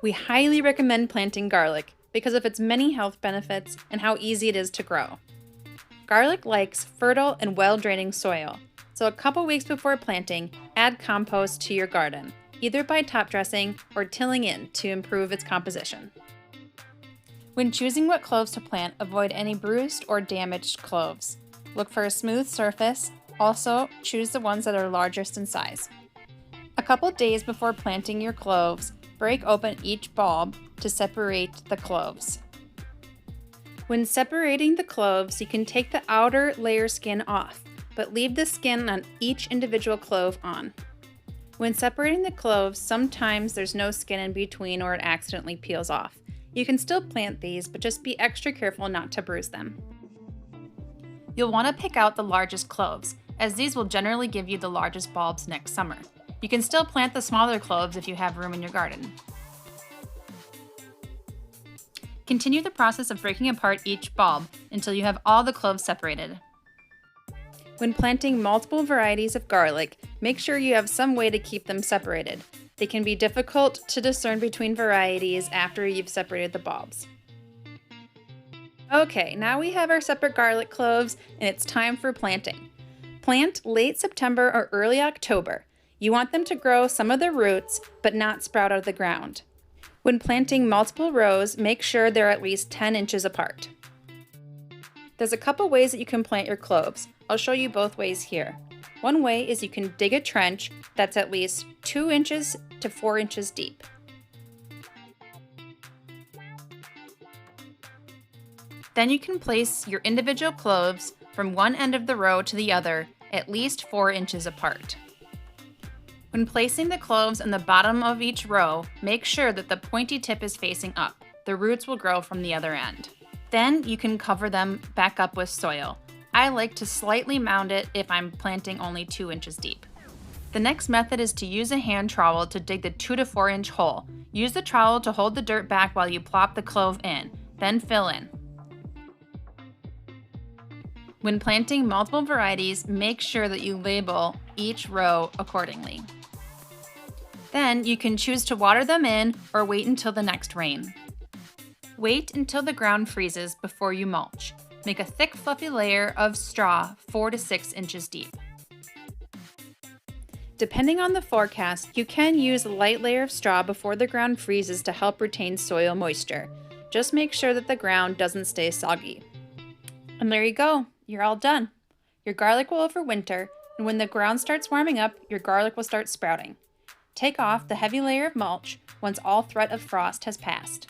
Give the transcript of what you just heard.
We highly recommend planting garlic because of its many health benefits and how easy it is to grow. Garlic likes fertile and well-draining soil, so a couple weeks before planting, add compost to your garden, either by top dressing or tilling in to improve its composition. When choosing what cloves to plant, avoid any bruised or damaged cloves. Look for a smooth surface. Also, choose the ones that are largest in size. A couple days before planting your cloves, break open each bulb to separate the cloves. When separating the cloves, you can take the outer layer skin off, but leave the skin on each individual clove on. When separating the cloves, sometimes there's no skin in between or it accidentally peels off. You can still plant these, but just be extra careful not to bruise them. You'll want to pick out the largest cloves, as these will generally give you the largest bulbs next summer. You can still plant the smaller cloves if you have room in your garden. Continue the process of breaking apart each bulb until you have all the cloves separated. When planting multiple varieties of garlic, make sure you have some way to keep them separated. They can be difficult to discern between varieties after you've separated the bulbs. Okay, now we have our separate garlic cloves and it's time for planting. Plant late September or early October. You want them to grow some of the roots, but not sprout out of the ground. When planting multiple rows, make sure they're at least 10 inches apart. There's a couple ways that you can plant your cloves. I'll show you both ways here. One way is you can dig a trench that's at least 2 inches to 4 inches deep. Then you can place your individual cloves from one end of the row to the other, at least 4 inches apart. When placing the cloves in the bottom of each row, make sure that the pointy tip is facing up. The roots will grow from the other end. Then you can cover them back up with soil. I like to slightly mound it if I'm planting only 2 inches deep. The next method is to use a hand trowel to dig the 2 to 4 inch hole. Use the trowel to hold the dirt back while you plop the clove in, then fill in. When planting multiple varieties, make sure that you label each row accordingly. Then you can choose to water them in or wait until the next rain. Wait until the ground freezes before you mulch. Make a thick, fluffy layer of straw 4 to 6 inches deep. Depending on the forecast, you can use a light layer of straw before the ground freezes to help retain soil moisture. Just make sure that the ground doesn't stay soggy. And there you go, you're all done. Your garlic will overwinter, and when the ground starts warming up, your garlic will start sprouting. Take off the heavy layer of mulch once all threat of frost has passed.